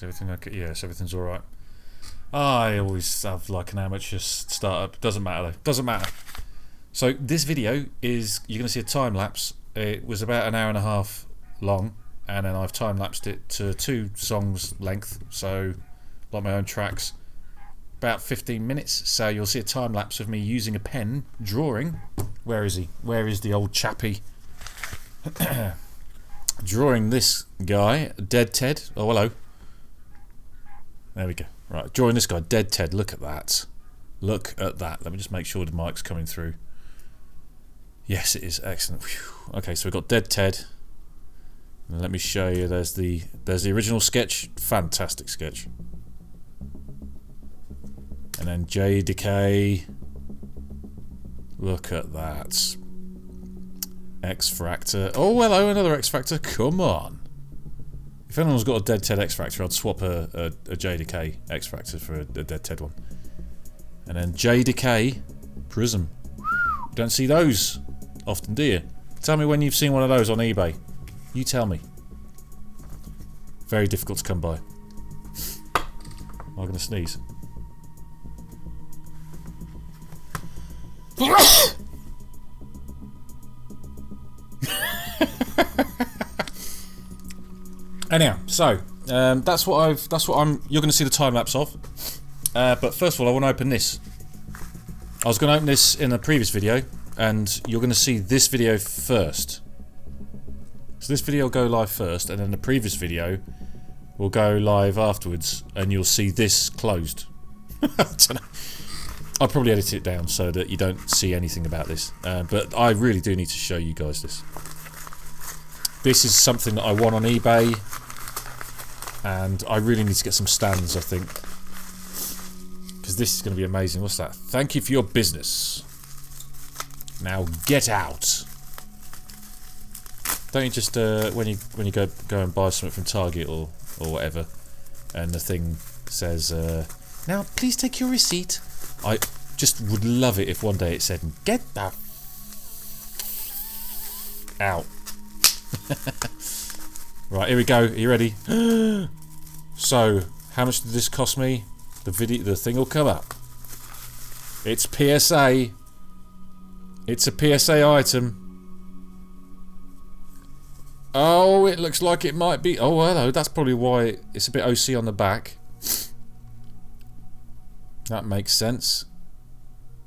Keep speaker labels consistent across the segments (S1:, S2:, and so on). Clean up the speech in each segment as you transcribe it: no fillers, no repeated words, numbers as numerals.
S1: Is everything okay? Yes, everything's alright. I always have like an amateur startup. Doesn't matter though. Doesn't matter. So this video is, you're going to see a time lapse. It was about an hour and a half long, and then I've time lapsed it to 2 songs length, so like my own tracks, about 15 minutes. So you'll see a time lapse of me using a pen, drawing. Where is he? Where is the old chappie? Drawing this guy, Dead Ted. Oh, hello. There we go. Right, drawing this guy, Dead Ted. Look at that. Look at that. Let me just make sure the mic's coming through. Yes, it is. Excellent. Whew. Okay, so we've got Dead Ted. And let me show you. There's the original sketch. Fantastic sketch. And then Decay. Look at that. X Factor. Oh, hello, another X Factor. Come on. If anyone's got a Dead Ted X Factor, I'd swap a Decay X Factor for a Dead Ted one. And then Decay Prism. Don't see those often, do you? Tell me when you've seen one of those on eBay. You tell me. Very difficult to come by. I'm going to sneeze. Anyhow, so that's what you're going to see the time lapse of. But first of all, I want to open this. I was going to open this in a previous video, and you're going to see this video first. So this video will go live first, and then the previous video will go live afterwards, and you'll see this closed. I don't know. I'll probably edit it down so that you don't see anything about this. But I really do need to show you guys this. This is something that I won on eBay, and I really need to get some stands, I think. Because this is going to be amazing. What's that? Thank you for your business. Now get out. Don't you just when you go and buy something from Target or whatever, and the thing says, now please take your receipt. I just would love it if one day it said, get the out. Right, here we go. Are you ready? So, how much did this cost me? The thing will come up. It's PSA. It's a PSA item. Oh, it looks like it might be. Oh, hello. That's probably why it's a bit OC on the back. That makes sense.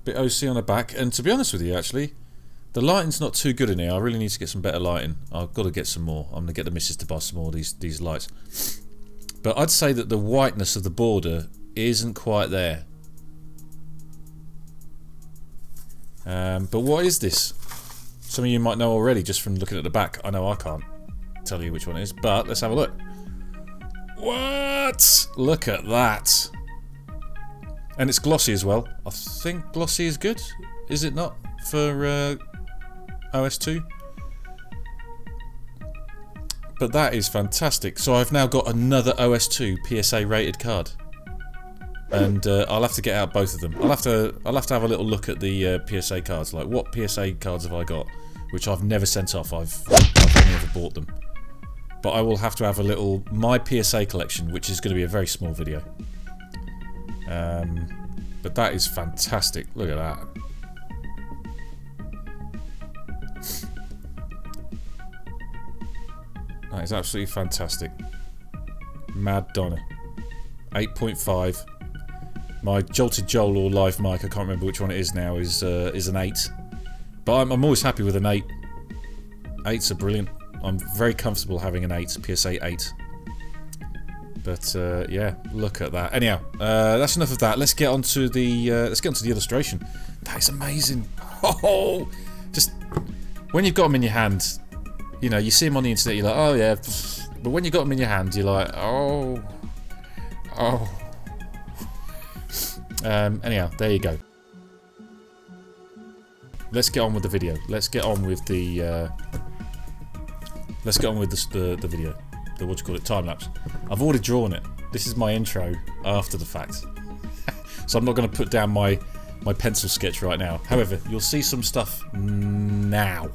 S1: Bit OC on the back. And to be honest with you, actually, the lighting's not too good in here. I really need to get some better lighting. I've got to get some more. I'm going to get the missus to buy some more of these lights. But I'd say that the whiteness of the border isn't quite there. But what is this? Some of you might know already just from looking at the back. I know I can't tell you which one it is, but let's have a look. What? Look at that. And it's glossy as well. I think glossy is good. Is it not for OS2? But that is fantastic. So I've now got another OS2 PSA rated card, and I'll have to get out both of them. I'll have to have a little look at the PSA cards. Like, what PSA cards have I got, which I've never sent off. I've only ever bought them. But I will have to have a little my PSA collection, which is going to be a very small video. But that is fantastic. Look at that. That is absolutely fantastic. Mad Donna. 8.5. My Jolted Joel or Live Mic, I can't remember which one it is now, is an 8. But I'm always happy with an 8. 8s are brilliant. I'm very comfortable having an 8, PSA 8. But yeah, look at that. Anyhow, that's enough of that. Let's get onto the illustration. That is amazing. Oh, just when you've got them in your hand, you know, you see them on the internet, you're like, oh yeah. But when you got them in your hand, you're like, oh. Anyhow, there you go. Let's get on with the video. Let's get on with the. Let's get on with the video. The what you call it, time lapse. I've already drawn it. This is my intro after the fact, so I'm not going to put down my pencil sketch right now. However, you'll see some stuff now.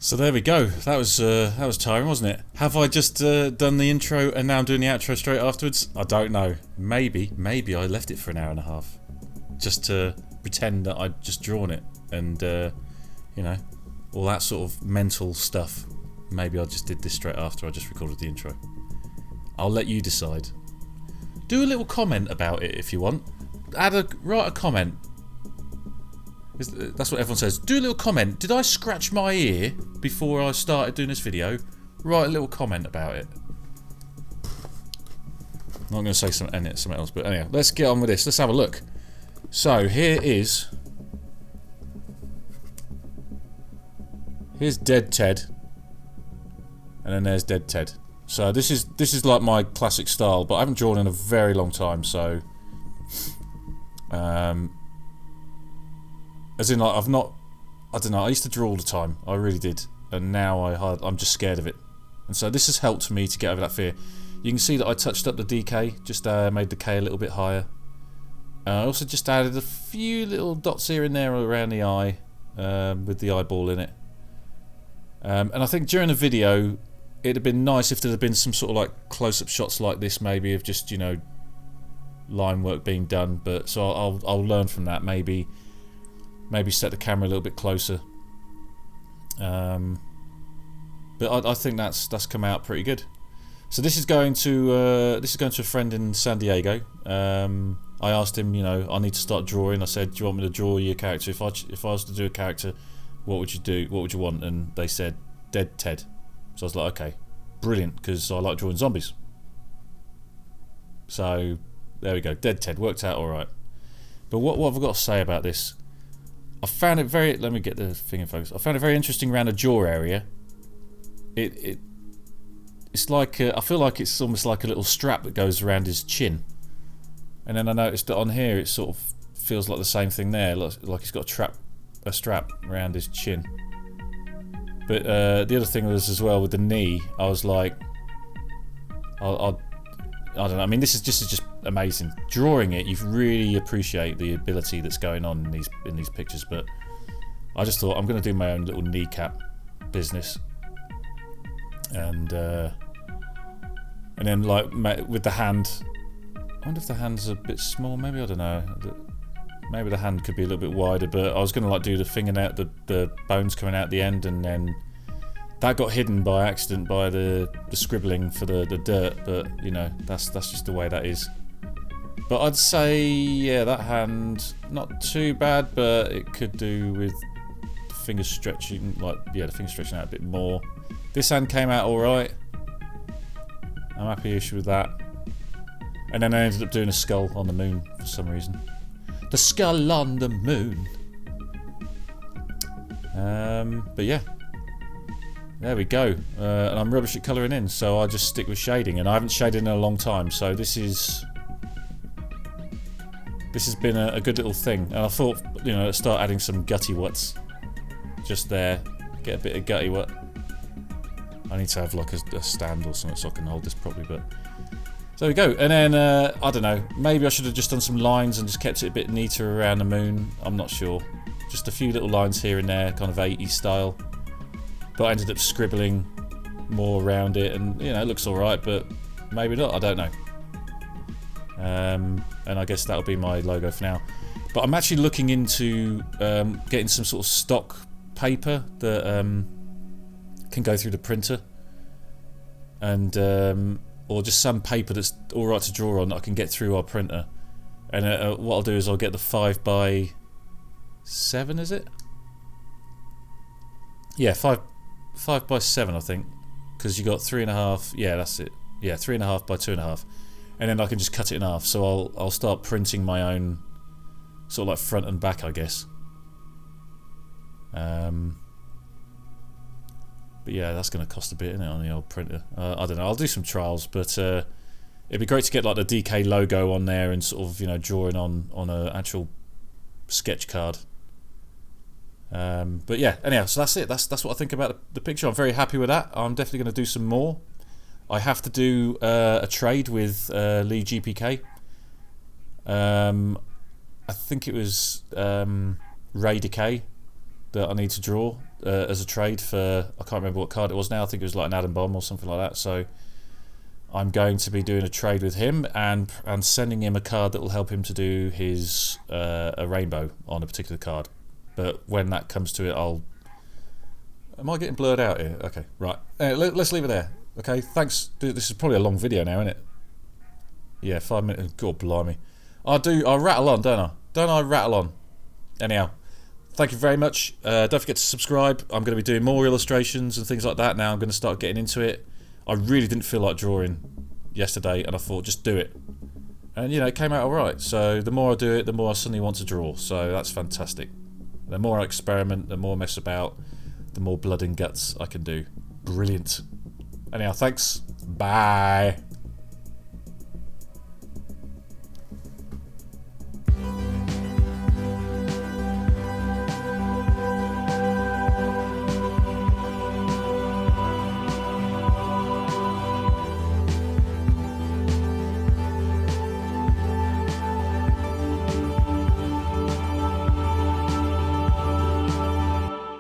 S1: So there we go. That was tiring, wasn't it? Have I just done the intro and now I'm doing the outro straight afterwards? I don't know. Maybe I left it for an hour and a half, just to pretend that I'd just drawn it and you know, all that sort of mental stuff. Maybe I just did this straight after I just recorded the intro. I'll let you decide. Do a little comment about it if you want. Write a comment. That's what everyone says. Do a little comment. Did I scratch my ear before I started doing this video? Write a little comment about it. I'm not going to say something else, but anyhow, let's get on with this. Let's have a look. So here's Dead Ted, and then there's Dead Ted. So this is like my classic style, but I haven't drawn in a very long time. So, as in like I don't know. I used to draw all the time. I really did, and now I'm just scared of it. And so this has helped me to get over that fear. You can see that I touched up the Decay, just made the K a little bit higher. I also just added a few little dots here and there around the eye, with the eyeball in it. And I think during the video, it'd have been nice if there had been some sort of like close-up shots like this, maybe of just, you know, line work being done. But so I'll learn from that. Maybe set the camera a little bit closer. But I think that's come out pretty good. So this is going to a friend in San Diego. I asked him, you know, I need to start drawing. I said, do you want me to draw your character? If I was to do a character, what would you do? What would you want? And they said Dead Ted. So I was like, okay, brilliant, because I like drawing zombies. So there we go, Dead Ted worked out all right. But what have I got to say about this? I found it very. Let me get the thing in focus. I found it very interesting around the jaw area. It's like I feel like it's almost like a little strap that goes around his chin. And then I noticed that on here it sort of feels like the same thing there, like he's got a strap around his chin. But the other thing was as well with the knee. I was like, I don't know. I mean, this is just amazing. Drawing it, you really appreciate the ability that's going on in these pictures. But I just thought I'm going to do my own little kneecap business, and then like with the hand. I wonder if the hand's a bit small. Maybe, I don't know. Maybe the hand could be a little bit wider. But I was going to like do the fingernail, the bones coming out the end, and then that got hidden by accident by the scribbling for the dirt. But you know, that's just the way that is. But I'd say, yeah, that hand not too bad, but it could do with the finger stretching, like, yeah, the finger stretching out a bit more. This hand came out all right. I'm happy-ish with that. And then I ended up doing a skull on the moon for some reason. The skull on the moon. But yeah, there we go. And I'm rubbish at colouring in, so I just stick with shading. And I haven't shaded in a long time, so this has been a good little thing. And I thought, you know, let's start adding some gutty wats just there. Get a bit of gutty wat. I need to have like a stand or something so I can hold this properly, but. So there we go, and then, I don't know, maybe I should have just done some lines and just kept it a bit neater around the moon. I'm not sure. Just a few little lines here and there, kind of 80s style. But I ended up scribbling more around it, and, you know, it looks alright, but maybe not, I don't know. And I guess that'll be my logo for now. But I'm actually looking into getting some sort of stock paper that can go through the printer. And... or just some paper that's alright to draw on that I can get through our printer. And what I'll do is I'll get the 5x7, is it? Yeah, 5x7 I think. Because you got 3.5, yeah, that's it. Yeah, 3.5 by 2.5. And then I can just cut it in half. So I'll start printing my own sort of like front and back, I guess. But yeah, that's going to cost a bit, isn't it, on the old printer? I don't know, I'll do some trials, but it'd be great to get like the DK logo on there and sort of, you know, drawing on an actual sketch card. But yeah, anyhow, so that's it. That's what I think about the picture. I'm very happy with that. I'm definitely going to do some more. I have to do a trade with Lee GPK. I think it was Ray Decay. that I need to draw as a trade for, I can't remember what card it was now, I think it was like an Adam Bomb or something like that. So I'm going to be doing a trade with him and sending him a card that will help him to do his a rainbow on a particular card. But when that comes to it, I'll... Am I getting blurred out here? Okay, right. Let's leave it there. Okay, thanks. This is probably a long video now, isn't it? Yeah, 5 minutes. God blimey. I rattle on, don't I? Don't I rattle on? Anyhow, thank you very much. Don't forget to subscribe. I'm going to be doing more illustrations and things like that now. I'm going to start getting into it. I really didn't feel like drawing yesterday, and I thought, just do it. And, you know, it came out alright. So the more I do it, the more I suddenly want to draw. So that's fantastic. The more I experiment, the more I mess about, the more blood and guts I can do. Brilliant. Anyhow, thanks. Bye.